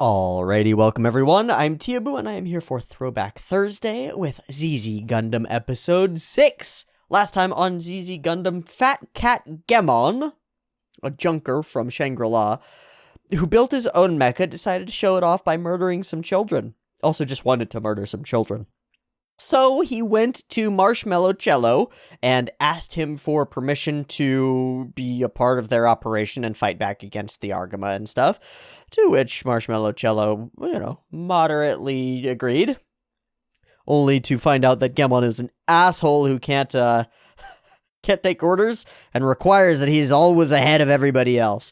Alrighty, welcome everyone. I'm Teeaboo, and I am here for Throwback Thursday with ZZ Gundam Episode 6. Last time on ZZ Gundam, Fat Cat Gemon, a junker from Shangri-La, who built his own mecha, decided to show it off by murdering some children. Also just wanted to murder some children. So he went to Marshmallow Cello and asked him for permission to be a part of their operation and fight back against the Argama and stuff, to which Marshmallow Cello, moderately agreed. Only to find out that Gemon is an asshole who can't take orders and requires that he's always ahead of everybody else.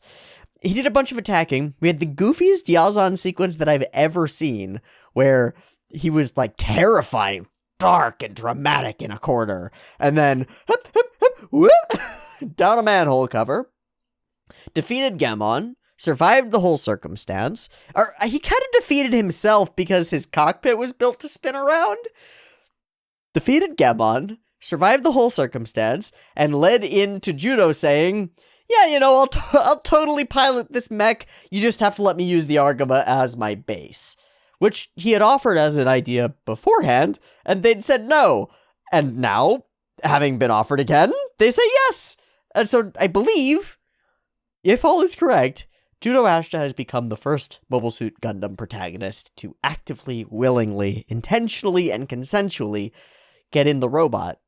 He did a bunch of attacking. We had the goofiest Yazan sequence that I've ever seen, where he was like terrifying, dark and dramatic in a corner, and then whoop, down a manhole cover, defeated Gemon, survived the whole circumstance, or he kind of defeated himself because his cockpit was built to spin around, defeated Gemon, survived the whole circumstance, and led into Judo saying, yeah, I'll totally pilot this mech, you just have to let me use the Argama as my base. Which he had offered as an idea beforehand, and they'd said no. And now, having been offered again, they say yes. And so I believe, if all is correct, Judo Ashta has become the first Mobile Suit Gundam protagonist to actively, willingly, intentionally, and consensually get in the robot.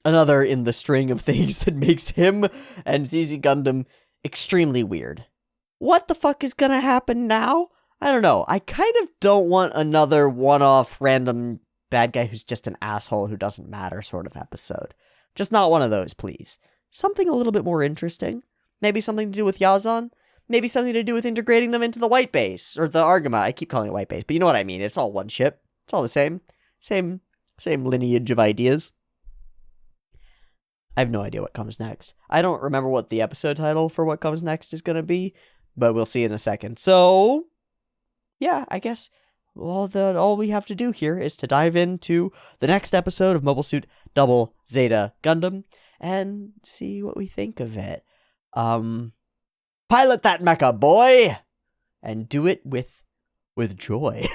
Another in the string of things that makes him and ZZ Gundam extremely weird. What the fuck is gonna happen now? I don't know. I kind of don't want another one-off random bad guy who's just an asshole who doesn't matter sort of episode. Just not one of those, please. Something a little bit more interesting. Maybe something to do with Yazan. Maybe something to do with integrating them into the White Base, or the Argama. I keep calling it White Base, but you know what I mean. It's all one ship. It's all the same. Same lineage of ideas. I have no idea what comes next. I don't remember what the episode title for what comes next is going to be, but we'll see in a second. So yeah, I guess all we have to do here is to dive into the next episode of Mobile Suit Double Zeta Gundam and see what we think of it. Pilot that mecha, boy! And do it with joy.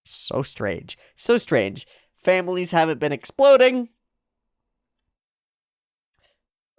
So strange. So strange. Families haven't been exploding.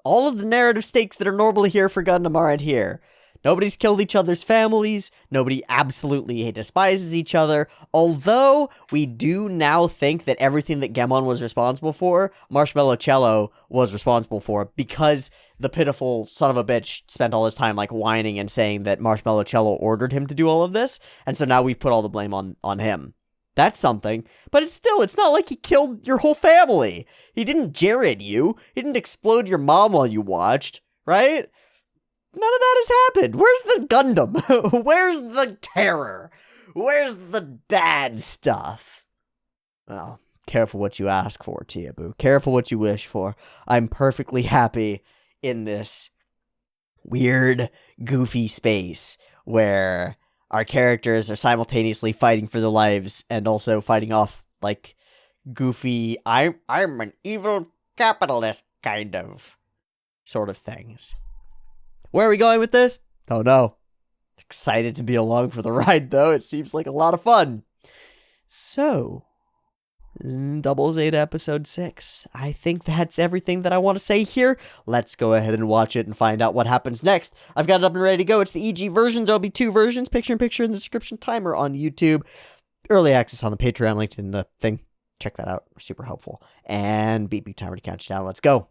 All of the narrative stakes that are normally here for Gundam aren't here. Nobody's killed each other's families. Nobody absolutely despises each other. Although we do now think that everything that Gemon was responsible for, Marshmallow Cello was responsible for, because the pitiful son of a bitch spent all his time like whining and saying that Marshmallow Cello ordered him to do all of this. And so now we've put all the blame on him. That's something. But it's not like he killed your whole family. He didn't Jared you. He didn't explode your mom while you watched, right? None of that has happened. Where's the Gundam? Where's the terror? Where's the bad stuff? Well, careful what you ask for, Teeaboo. Careful what you wish for. I'm perfectly happy in this weird, goofy space where our characters are simultaneously fighting for their lives and also fighting off, like, goofy, I'm an evil capitalist kind of sort of things. Where are we going with this? Don't know. Excited to be along for the ride, though. It seems like a lot of fun. So, Double Zeta Episode 6. I think that's everything that I want to say here. Let's go ahead and watch it and find out what happens next. I've got it up and ready to go. It's the EG version. There'll be 2 versions, picture-in-picture in the description, timer on YouTube, early access on the Patreon, linked in the thing. Check that out. Super helpful. And beep timer to count down. Let's go.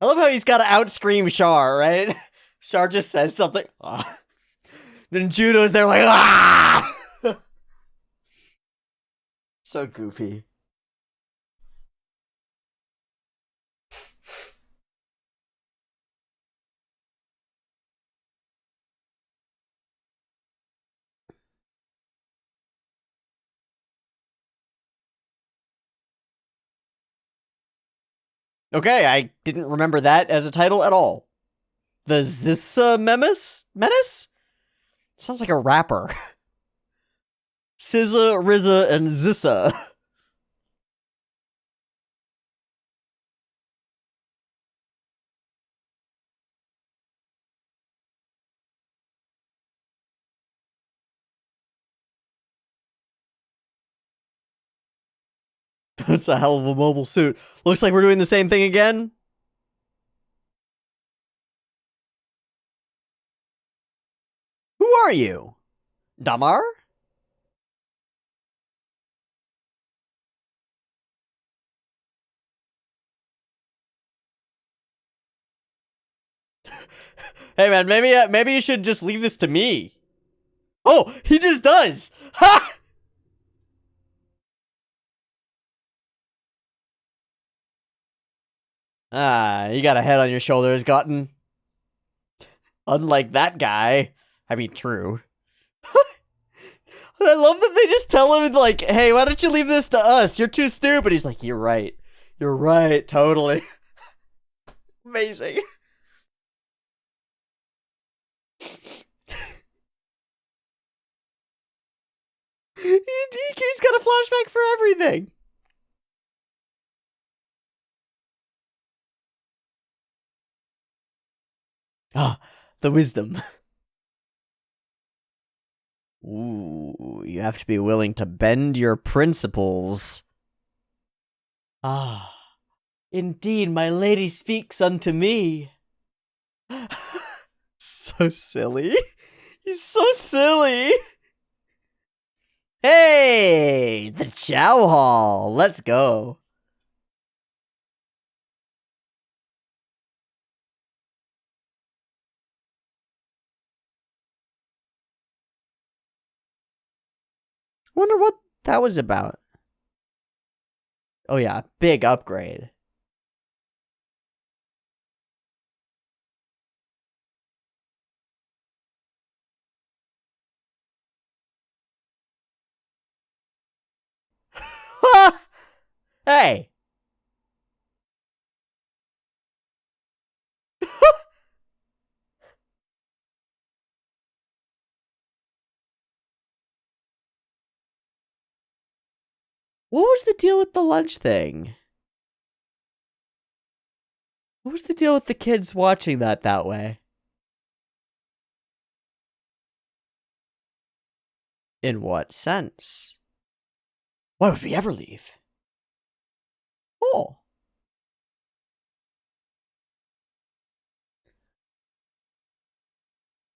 I love how he's got to outscream Char, right? Char just says something. Ah. Then Judo's there like, ah! So goofy. Okay, I didn't remember that as a title at all. The Zissa Menace? Sounds like a rapper. SZA, RZA, and Zissa. That's a hell of a mobile suit. Looks like we're doing the same thing again. Who are you? Damar? Hey man, maybe you should just leave this to me. Oh, he just does. Ha! Ah, you got a head on your shoulders, Gotten. Unlike that guy. I mean, true. I love that they just tell him, like, hey, why don't you leave this to us? You're too stupid. He's like, you're right. You're right. Totally. Amazing. He's got a flashback for everything. Ah, the wisdom. Ooh, you have to be willing to bend your principles. Ah, indeed, my lady speaks unto me. So silly. He's so silly. Hey, the Chow Hall. Let's go. Wonder what that was about. Oh yeah, big upgrade. Hey. What was the deal with the lunch thing? What was the deal with the kids watching that way? In what sense? Why would we ever leave? Oh.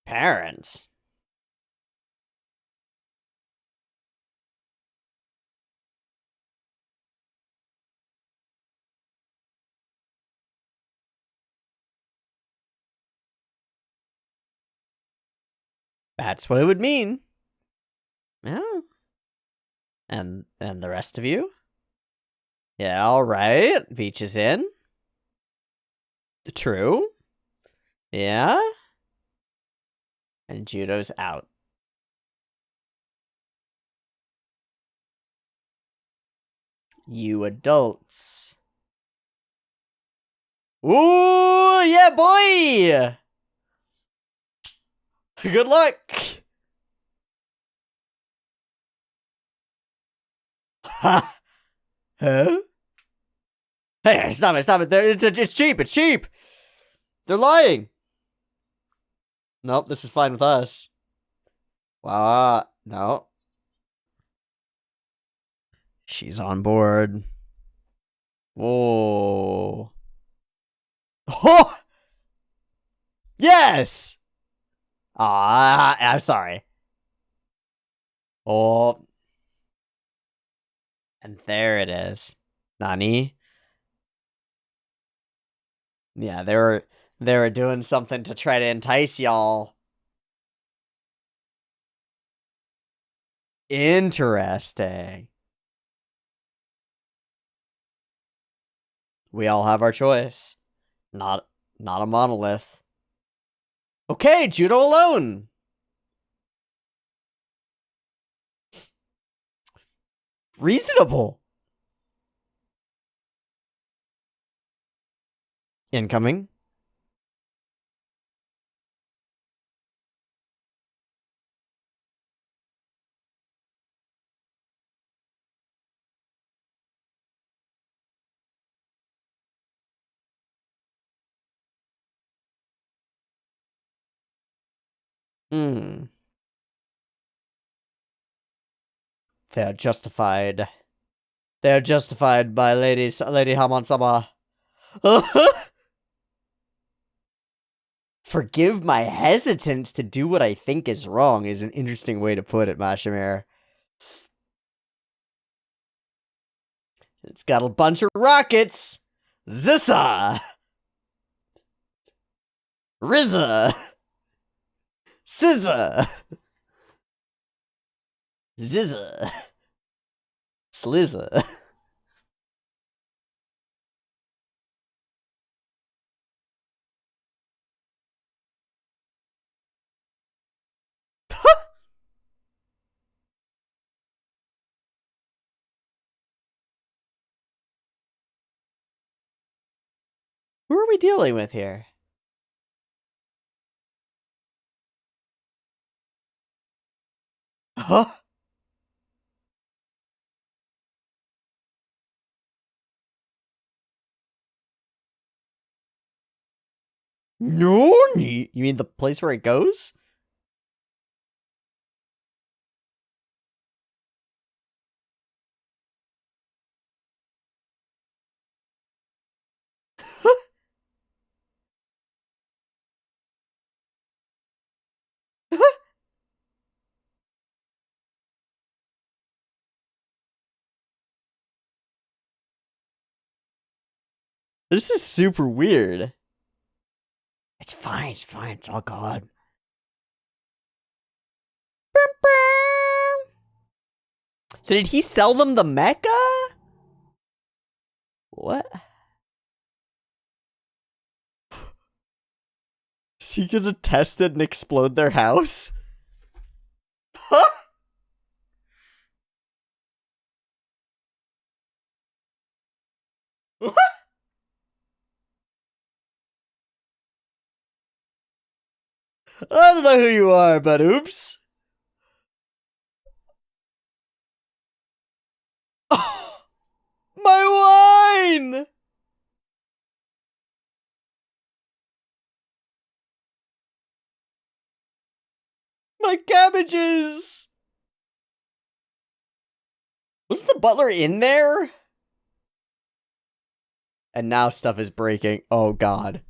Parents. That's what it would mean. Yeah. And the rest of you? Yeah, alright. Beach is in. True. Yeah. And Judo's out. You adults. Ooh, yeah, boy! Good luck! Ha! Huh? Hey, stop it, stop it. It's cheap, it's cheap! They're lying! Nope, this is fine with us. Wow, no. She's on board. Whoa. Oh! Yes! Ah, I'm sorry. Oh. And there it is. Nani? Yeah, they were doing something to try to entice y'all. Interesting. We all have our choice. Not not a monolith. Okay, judo alone. Reasonable. Incoming. Hmm. They are justified. They are justified by Lady Hamon-sama. Forgive my hesitance to do what I think is wrong is an interesting way to put it, Mashimir. It's got a bunch of rockets. Zissa! Rizza! Sizza! Zizza! Slizza. Who are we dealing with here? Huh? No, you mean the place where it goes? This is super weird. It's fine, it's all good. So did he sell them the mecha? What? Is he gonna test it and explode their house? Huh? What? I don't know who you are, but oops. Oh, my wine! My cabbages! Wasn't the butler in there? And now stuff is breaking. Oh god.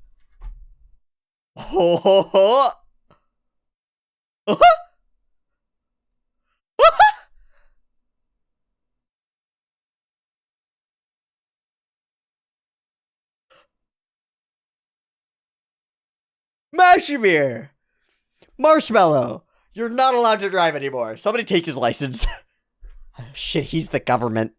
Oh, Mashimir! Marshmallow! You're not allowed to drive anymore. Somebody take his license. Shit, he's the government.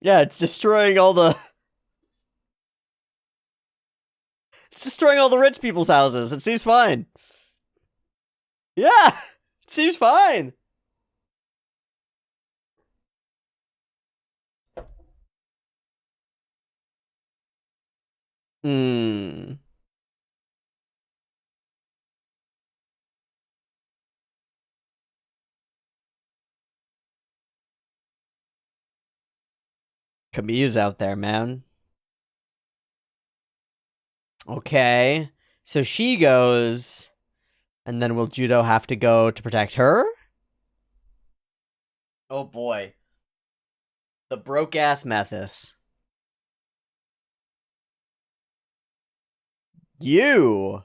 Yeah, it's destroying all the... It's destroying all the rich people's houses. It seems fine. Yeah, it seems fine. Hmm. Camille's out there, man. Okay. So she goes, and then will Judo have to go to protect her? Oh boy. The broke ass Methus. You!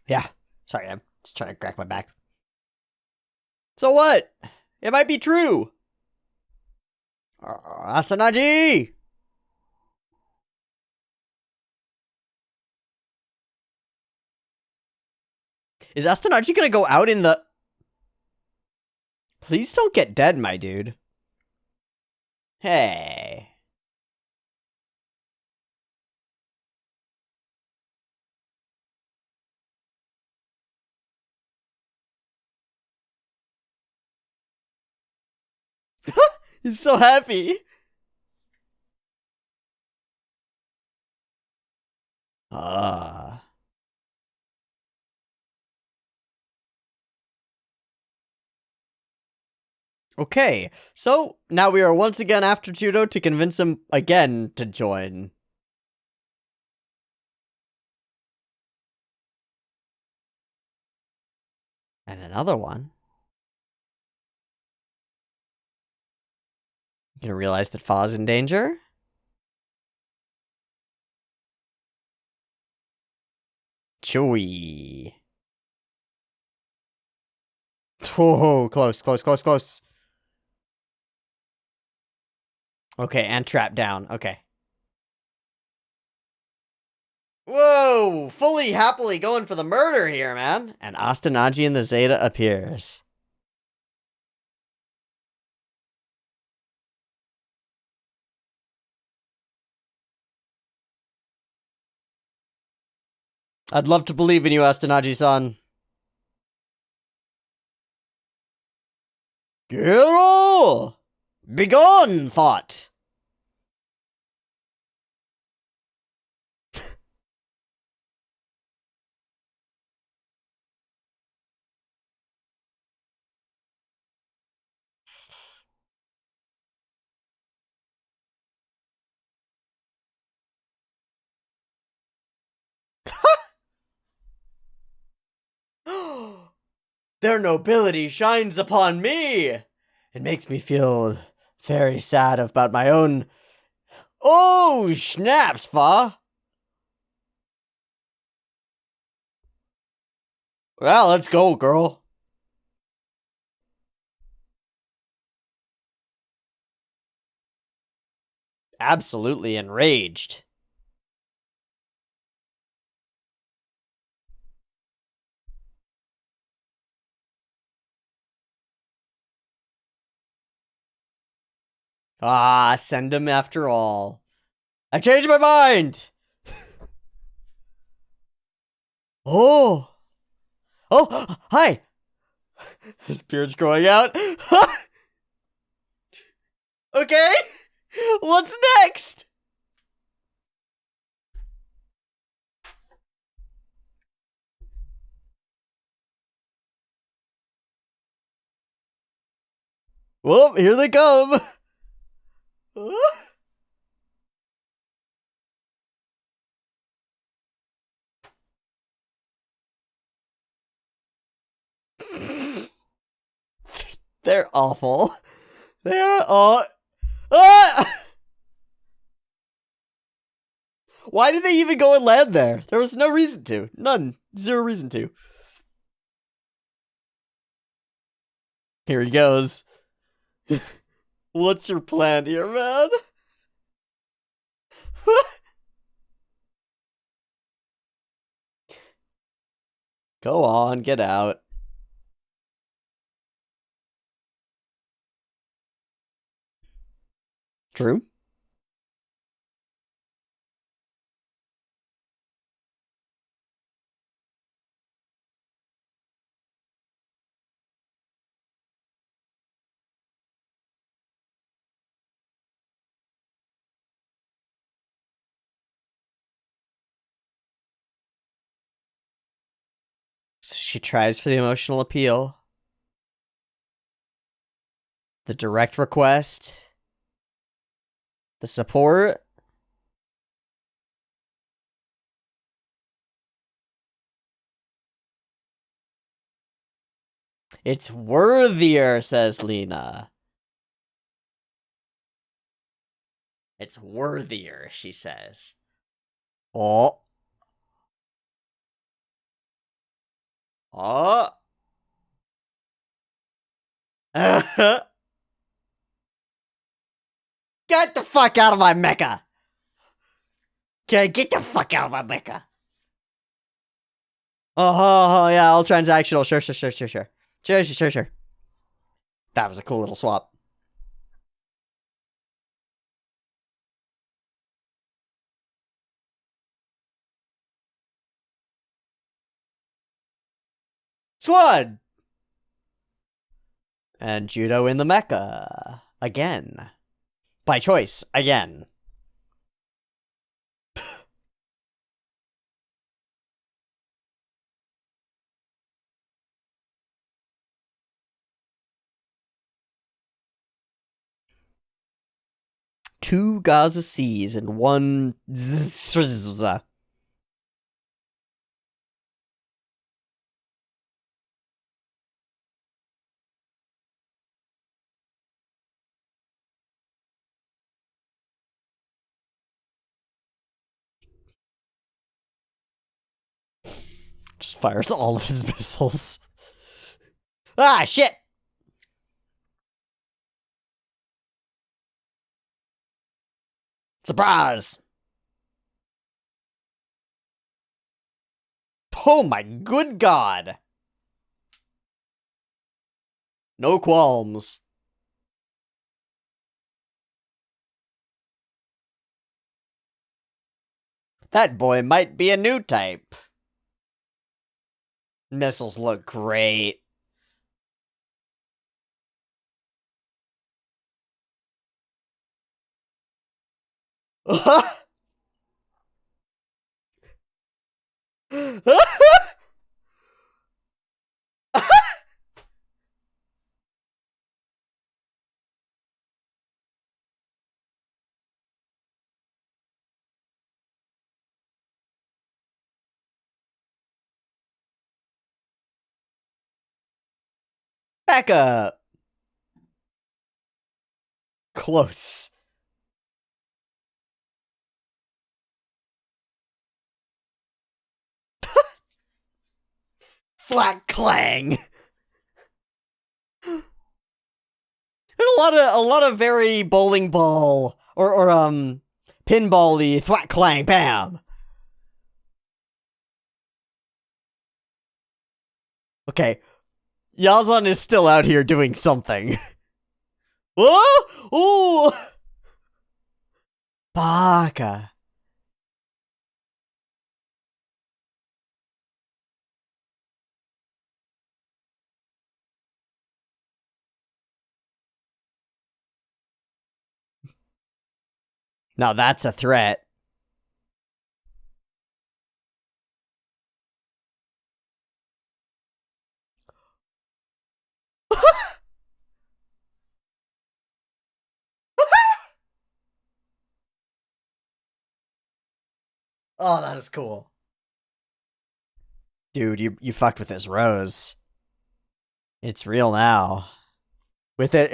Yeah. Sorry, I'm just trying to crack my back. So what? It might be true. Asanaji! Is Asanaji gonna go out in the... Please don't get dead, my dude. Hey. He's so happy. Ah. Okay, so now we are once again after Judo to convince him again to join. And another one. You gonna realize that Fa's in danger? Chewie. Oh, close, close, close, close. Okay, and trap down. Okay. Whoa! Fully happily going for the murder here, man. And Astanaji in the Zeta appears. I'd love to believe in you, Astanaji-san. Gero! Begone, thought! Their nobility shines upon me! It makes me feel very sad about my own... Oh, snaps, Fa! Well, let's go, girl. Absolutely enraged. Ah, send him after all. I changed my mind! Oh! Oh, hi! His beard's growing out. Okay, what's next? Well, here they come. They're awful. They're all... Ah! Why did they even go and land there? There was no reason to. None. Zero reason to. Here he goes. What's your plan here, man? Go on, get out. True. So she tries for the emotional appeal. The direct request. The support. It's worthier, says Lena. It's worthier, she says. Oh. Oh. Get the fuck out of my mecha! Okay, get the fuck out of my mecha! Oh, yeah, all transactional. Sure. Sure. That was a cool little swap. Swan! And Judo in the mecha. Again. By choice, again. Two Gaza Seas and one... Just fires all of his missiles. Ah, shit! Surprise! Oh my good god! No qualms. That boy might be a new type. Missiles look great. Back up. Close. Flat clang. A lot of very bowling ball or pinball-y thwack clang bam. Okay. Yazan is still out here doing something. Oh! Ooh! Baka. Now that's a threat. Oh, that is cool. Dude, you fucked with this rose. It's real now. With it.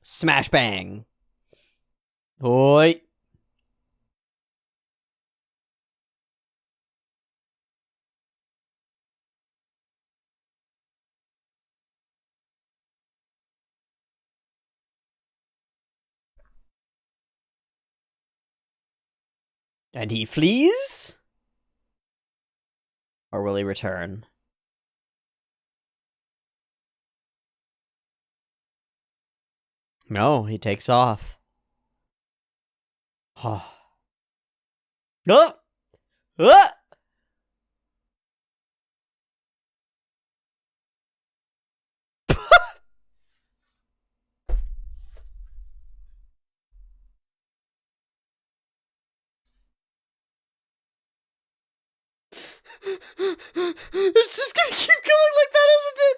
Smash bang. Oi. And he flees? Or will he return? No, he takes off. Oh. Oh! Ah! It's just gonna keep going like that, isn't it?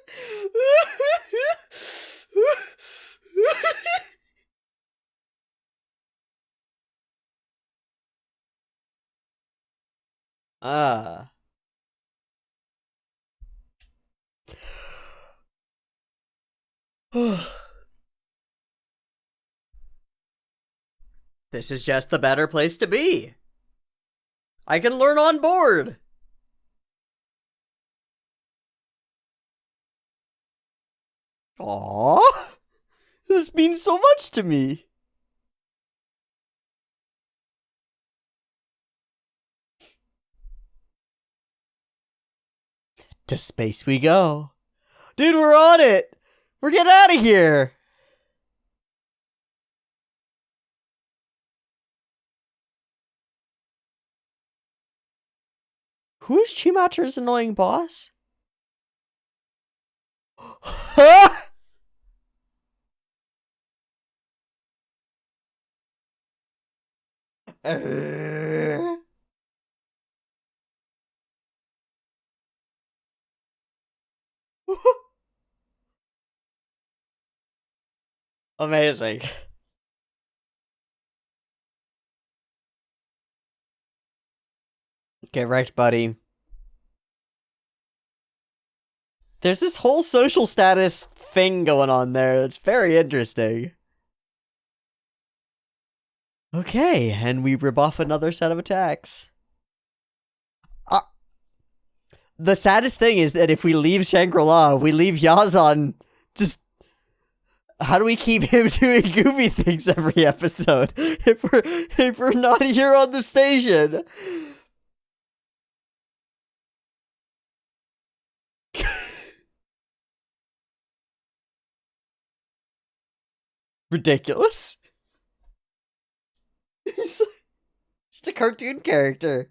Ah. This is just the better place to be. I can learn on board. Aww. This means so much to me. To space we go. Dude, we're on it. We're getting out of here. Who is Chimacher's annoying boss? Amazing. Get wrecked, buddy. There's this whole social status thing going on there. It's very interesting. Okay, and we rebuff another set of attacks. The saddest thing is that if we leave Shangri-La, we leave Yazan, just... How do we keep him doing goofy things every episode if we're not here on the station? Ridiculous. He's just a cartoon character.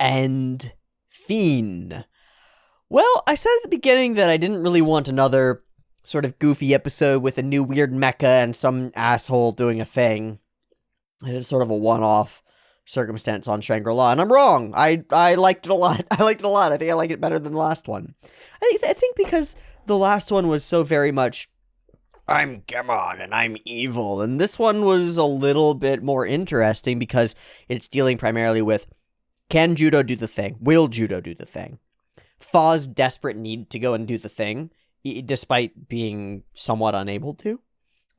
And Fiend. Well, I said at the beginning that I didn't really want another sort of goofy episode with a new weird mecha and some asshole doing a thing. And it's sort of a one-off circumstance on Shangri-La, and I'm wrong. I liked it a lot. I liked it a lot. I think I like it better than the last one. I think because the last one was so very much, I'm Gemon and I'm evil, and this one was a little bit more interesting because it's dealing primarily with, can Judo do the thing? Will Judo do the thing? Fa's desperate need to go and do the thing, despite being somewhat unable to.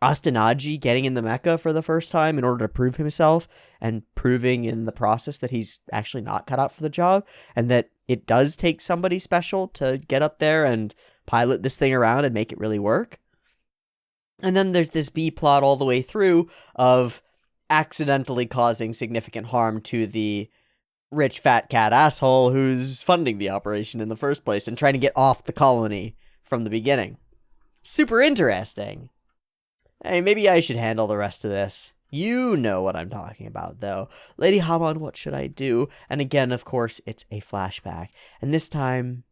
Astanaji getting in the mecha for the first time in order to prove himself, and proving in the process that he's actually not cut out for the job, and that it does take somebody special to get up there and pilot this thing around and make it really work. And then there's this B plot all the way through of accidentally causing significant harm to the rich fat cat asshole who's funding the operation in the first place and trying to get off the colony from the beginning. Super interesting. Hey, maybe I should handle the rest of this. You know what I'm talking about, though. Lady Hamon, what should I do? And again, of course, it's a flashback. And this time,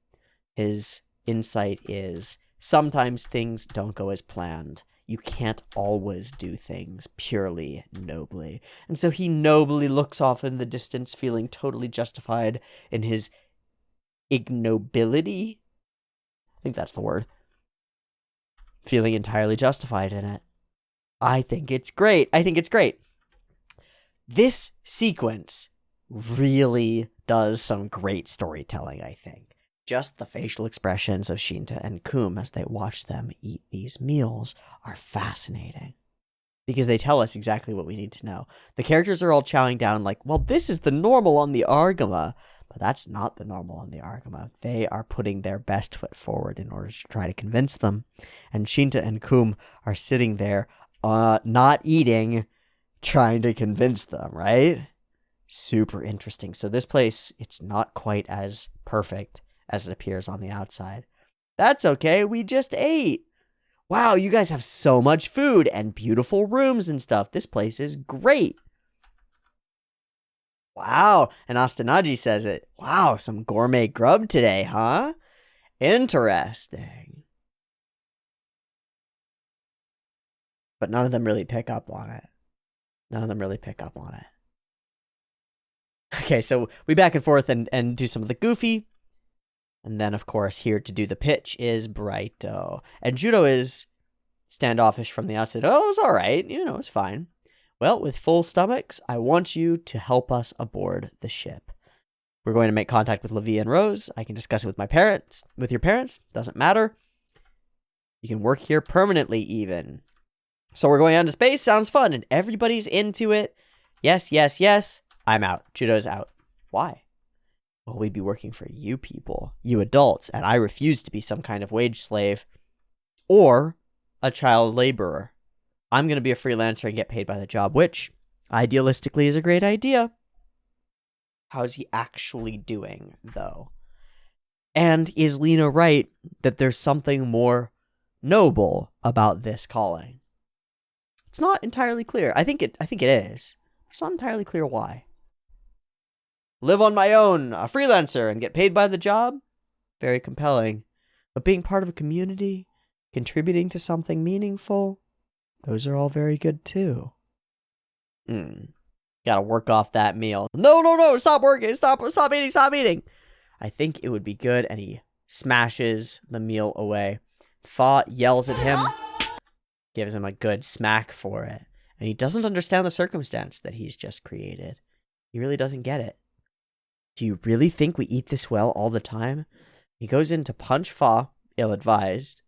his insight is, sometimes things don't go as planned. You can't always do things purely nobly. And so he nobly looks off in the distance, feeling totally justified in his ignobility. I think that's the word. Feeling entirely justified in it. I think it's great. This sequence really does some great storytelling, I think. Just the facial expressions of Shinta and Kum as they watch them eat these meals are fascinating. Because they tell us exactly what we need to know. The characters are all chowing down like, well, this is the normal on the Argama. But that's not the normal on the Argama. They are putting their best foot forward in order to try to convince them. And Shinta and Kum are sitting there, not eating, trying to convince them, right? Super interesting. So this place, it's not quite as perfect as it appears on the outside. That's okay, we just ate. Wow, you guys have so much food and beautiful rooms and stuff. This place is great. Wow, and Astanaji says it. Wow, some gourmet grub today, huh? Interesting. But none of them really pick up on it. Okay, so we back and forth and do some of the goofy. And then, of course, here to do the pitch is Brighto. And Judo is standoffish from the outset. Oh, it was all right. It's fine. Well, with full stomachs, I want you to help us aboard the ship. We're going to make contact with Levi and Rose. I can discuss it with your parents. Doesn't matter. You can work here permanently, even. So we're going out into space. Sounds fun. And everybody's into it. Yes, yes, yes. I'm out. Judo's out. Why? Well, we'd be working for you people, you adults, and I refuse to be some kind of wage slave or a child laborer. I'm going to be a freelancer and get paid by the job, which idealistically is a great idea. How's he actually doing, though? And is Lena right that there's something more noble about this calling? It's not entirely clear. I think it is. It's not entirely clear why. Live on my own, a freelancer, and get paid by the job? Very compelling. But being part of a community, contributing to something meaningful, those are all very good too. Gotta work off that meal. No, stop working, stop eating. I think it would be good, and he smashes the meal away. Fa yells at him, gives him a good smack for it, and he doesn't understand the circumstance that he's just created. He really doesn't get it. Do you really think we eat this well all the time? He goes in to punch Fa, ill-advised,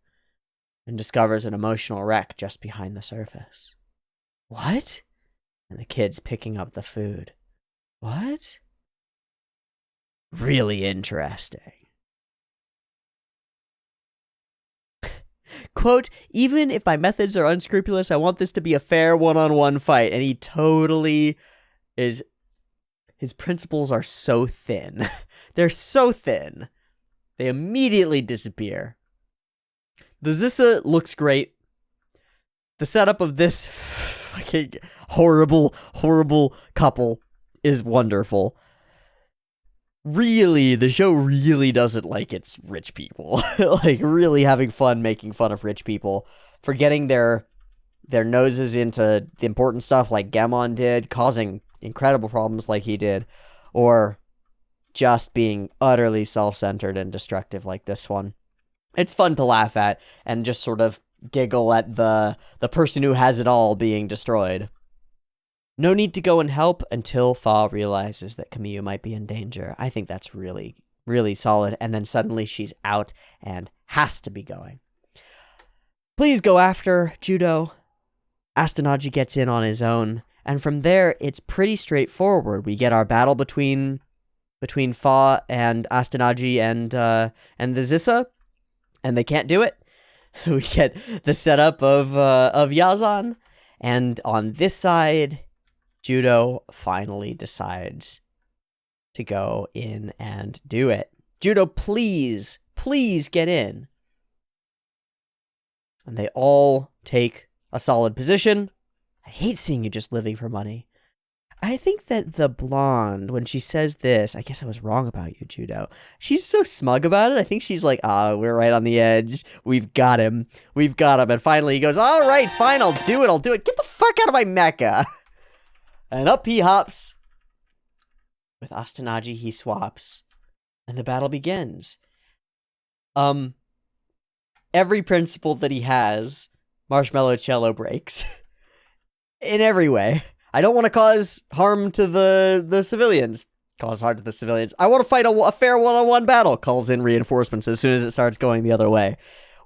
and discovers an emotional wreck just behind the surface. What? And the kid's picking up the food. What? Really interesting. Quote, even if my methods are unscrupulous, I want this to be a fair one-on-one fight. And he totally is... His principles are so thin. They're so thin. They immediately disappear. The Zissa looks great. The setup of this fucking horrible couple is wonderful. Really, the show really doesn't like its rich people. Like, really having fun making fun of rich people. Forgetting their noses into the important stuff like Gemon did, causing incredible problems like he did, or just being utterly self-centered and destructive like this one. It's fun to laugh at and just sort of giggle at the person who has it all being destroyed. No need to go and help until Fa realizes that Camille might be in danger. I think that's really, really solid. And then suddenly she's out and has to be going. Please go after Judo. Astenaji gets in on his own. And from there, it's pretty straightforward. We get our battle between Fa and Astenaji and the Zissa, and they can't do it. We get the setup of Yazan, and on this side, Judo finally decides to go in and do it. Judo, please get in. And they all take a solid position. I hate seeing you just living for money. I think that the blonde, when she says this, I guess I was wrong about you, Judo. She's so smug about it. I think she's like, we're right on the edge. We've got him. And finally he goes, all right, fine, I'll do it. Get the fuck out of my mecha. And up he hops. With Astenaji, he swaps. And the battle begins. Every principle that he has, Marshmallow Cello breaks. In every way. I don't want to cause harm to the civilians. Cause harm to the civilians. I want to fight a fair one-on-one battle. Calls in reinforcements as soon as it starts going the other way.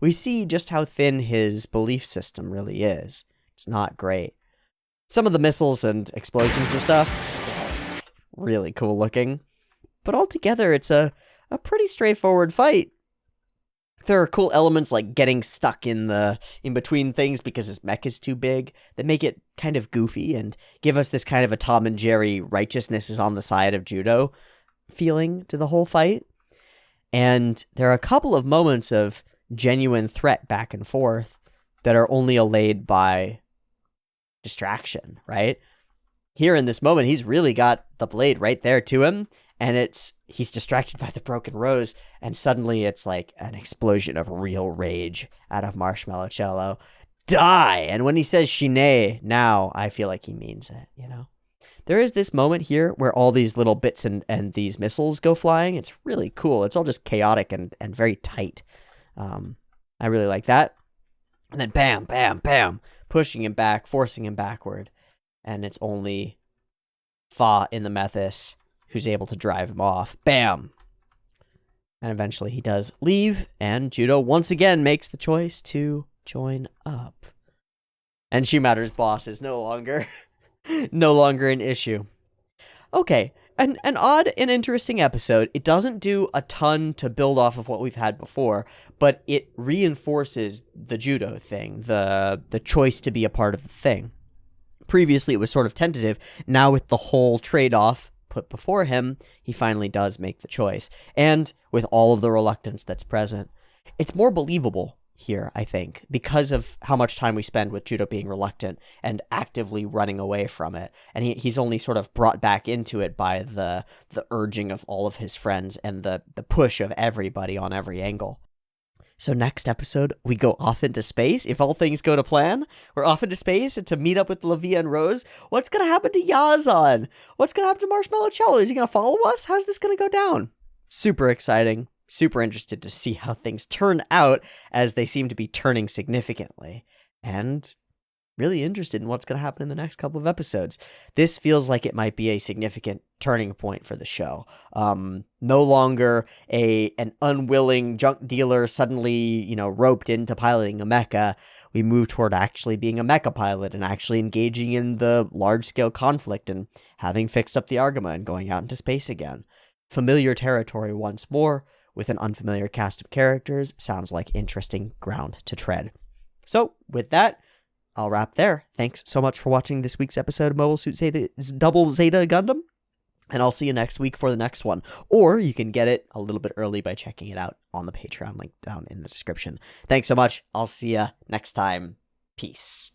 We see just how thin his belief system really is. It's not great. Some of the missiles and explosions and stuff, really cool looking. But altogether, it's a pretty straightforward fight. There are cool elements like getting stuck in between things because his mech is too big that make it kind of goofy and give us this kind of a Tom and Jerry righteousness is on the side of Judo feeling to the whole fight. And there are a couple of moments of genuine threat back and forth that are only allayed by distraction, right? Here in this moment, he's really got the blade right there to him, and he's distracted by the broken rose, and suddenly it's like an explosion of real rage out of Marshmallow Cello. Die! And when he says Shine now, I feel like he means it, you know? There is this moment here where all these little bits and these missiles go flying. It's really cool. It's all just chaotic and very tight. I really like that. And then bam, bam, bam, pushing him back, forcing him backward. And it's only Fa in the Methis who's able to drive him off. Bam! And eventually he does leave, and Judo once again makes the choice to join up. And Shimaru's boss is no longer an issue. Okay, an odd and interesting episode. It doesn't do a ton to build off of what we've had before, but it reinforces the Judo thing, the choice to be a part of the thing. Previously, it was sort of tentative. Now, with the whole trade-off put before him, he finally does make the choice. And with all of the reluctance that's present, it's more believable here, I think, because of how much time we spend with Judo being reluctant and actively running away from it. And he's only sort of brought back into it by the urging of all of his friends and the push of everybody on every angle. So next episode, we go off into space. If all things go to plan, we're off into space to meet up with Lavia and Rose. What's going to happen to Yazan? What's going to happen to Marshmallow Cello? Is he going to follow us? How's this going to go down? Super exciting. Super interested to see how things turn out, as they seem to be turning significantly. And really interested in what's going to happen in the next couple of episodes. This feels like it might be a significant turning point for the show. No longer an unwilling junk dealer suddenly, roped into piloting a mecha. We move toward actually being a mecha pilot and actually engaging in the large-scale conflict and having fixed up the Argama and going out into space again. Familiar territory once more, with an unfamiliar cast of characters. Sounds like interesting ground to tread. So, with that, I'll wrap there. Thanks so much for watching this week's episode of Mobile Suit Zeta's Double Zeta Gundam, and I'll see you next week for the next one. Or you can get it a little bit early by checking it out on the Patreon link down in the description. Thanks so much. I'll see you next time. Peace.